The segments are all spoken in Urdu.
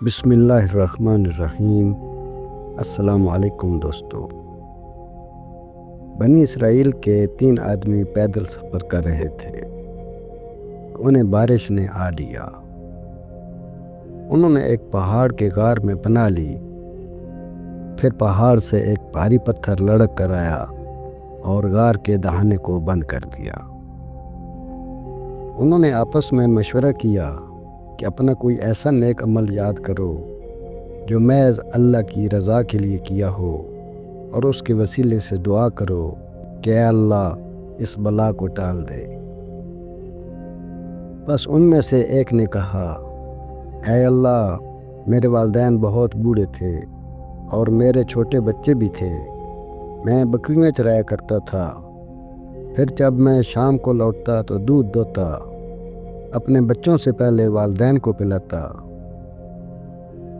بسم اللہ الرحمن الرحیم۔ السلام علیکم دوستو۔ بنی اسرائیل کے 3 آدمی پیدل سفر کر رہے تھے۔ انہیں بارش نے آ لیا۔ انہوں نے ایک پہاڑ کے غار میں پناہ لی۔ پھر پہاڑ سے ایک بھاری پتھر لڑک کر آیا اور غار کے دہانے کو بند کر دیا۔ انہوں نے آپس میں مشورہ کیا کہ اپنا کوئی ایسا نیک عمل یاد کرو جو محض اللہ کی رضا کے لیے کیا ہو، اور اس کے وسیلے سے دعا کرو کہ اے اللہ اس بلا کو ٹال دے۔ بس ان میں سے ایک نے کہا، اے اللہ، میرے والدین بہت بوڑھے تھے اور میرے چھوٹے بچے بھی تھے۔ میں بکریاں چرایا کرتا تھا۔ پھر جب میں شام کو لوٹتا تو دودھ دوہتا، اپنے بچوں سے پہلے والدین کو پلاتا۔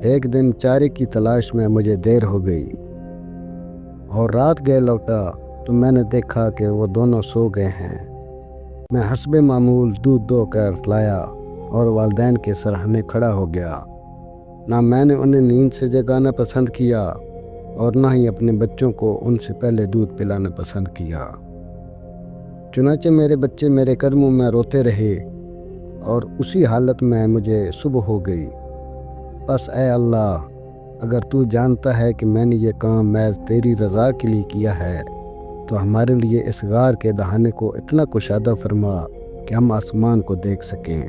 ایک دن چارے کی تلاش میں مجھے دیر ہو گئی اور رات گئے لوٹا تو میں نے دیکھا کہ وہ دونوں سو گئے ہیں۔ میں حسب معمول دودھ دو کر لایا اور والدین کے سرہانے کھڑا ہو گیا۔ نہ میں نے انہیں نیند سے جگانا پسند کیا اور نہ ہی اپنے بچوں کو ان سے پہلے دودھ پلانا پسند کیا۔ چنانچہ میرے بچے میرے قدموں میں روتے رہے اور اسی حالت میں مجھے صبح ہو گئی۔ بس اے اللہ، اگر تو جانتا ہے کہ میں نے یہ کام محض تیری رضا کے لیے کیا ہے تو ہمارے لیے اس غار کے دہانے کو اتنا کشادہ فرما کہ ہم آسمان کو دیکھ سکیں۔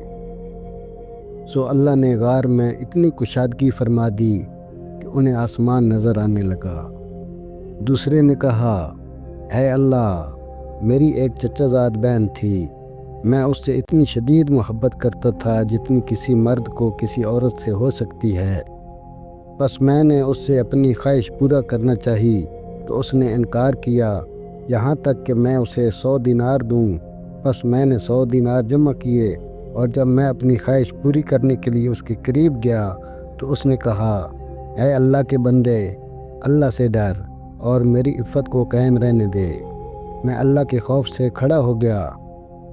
سو اللہ نے غار میں اتنی کشادگی فرما دی کہ انہیں آسمان نظر آنے لگا۔ دوسرے نے کہا، اے اللہ، میری ایک چچا زاد بہن تھی۔ میں اس سے اتنی شدید محبت کرتا تھا جتنی کسی مرد کو کسی عورت سے ہو سکتی ہے۔ بس میں نے اس سے اپنی خواہش پورا کرنا چاہی تو اس نے انکار کیا، یہاں تک کہ میں اسے 100 دینار دوں۔ بس میں نے 100 دینار جمع کیے اور جب میں اپنی خواہش پوری کرنے کے لیے اس کے قریب گیا تو اس نے کہا، اے اللہ کے بندے، اللہ سے ڈر اور میری عفت کو قائم رہنے دے۔ میں اللہ کے خوف سے کھڑا ہو گیا۔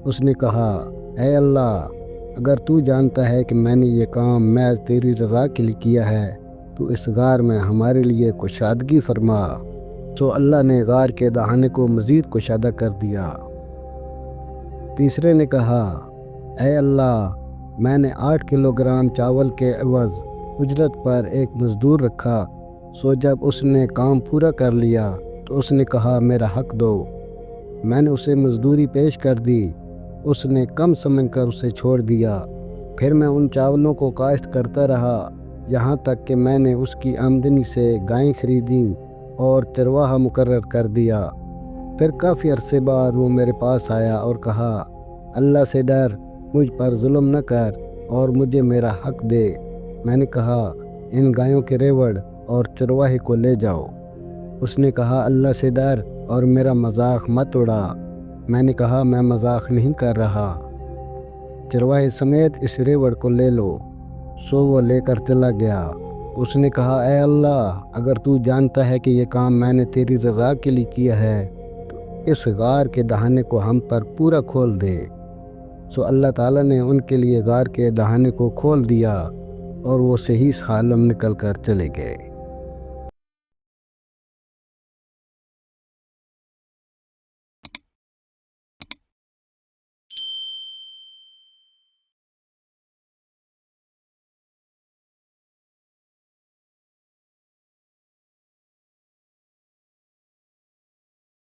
اس نے کہا، اے اللہ، اگر تو جانتا ہے کہ میں نے یہ کام محض تیری رضا کے لیے کیا ہے تو اس غار میں ہمارے لیے کشادگی فرما۔ تو اللہ نے غار کے دہانے کو مزید کشادہ کر دیا۔ تیسرے نے کہا، اے اللہ، میں نے 8 کلوگرام چاول کے عوض اجرت پر ایک مزدور رکھا۔ سو جب اس نے کام پورا کر لیا تو اس نے کہا، میرا حق دو۔ میں نے اسے مزدوری پیش کر دی۔ اس نے کم سمجھ کر اسے چھوڑ دیا۔ پھر میں ان چاولوں کو کاشت کرتا رہا یہاں تک کہ میں نے اس کی آمدنی سے گائیں خریدیں اور چرواہا مقرر کر دیا۔ پھر کافی عرصے بعد وہ میرے پاس آیا اور کہا، اللہ سے ڈر، مجھ پر ظلم نہ کر اور مجھے میرا حق دے۔ میں نے کہا، ان گایوں کے ریوڑ اور چرواہے کو لے جاؤ۔ اس نے کہا، اللہ سے ڈر اور میرا مذاق مت اڑا۔ میں نے کہا، میں مذاق نہیں کر رہا۔ چرواہے سمیت اس ریوڑ کو لے لو۔ سو وہ لے کر چلا گیا۔ اس نے کہا، اے اللہ، اگر تو جانتا ہے کہ یہ کام میں نے تیری رضا کے لیے کیا ہے تو اس غار کے دہانے کو ہم پر پورا کھول دے۔ سو اللہ تعالیٰ نے ان کے لیے غار کے دہانے کو کھول دیا اور وہ صحیح سالم نکل کر چلے گئے۔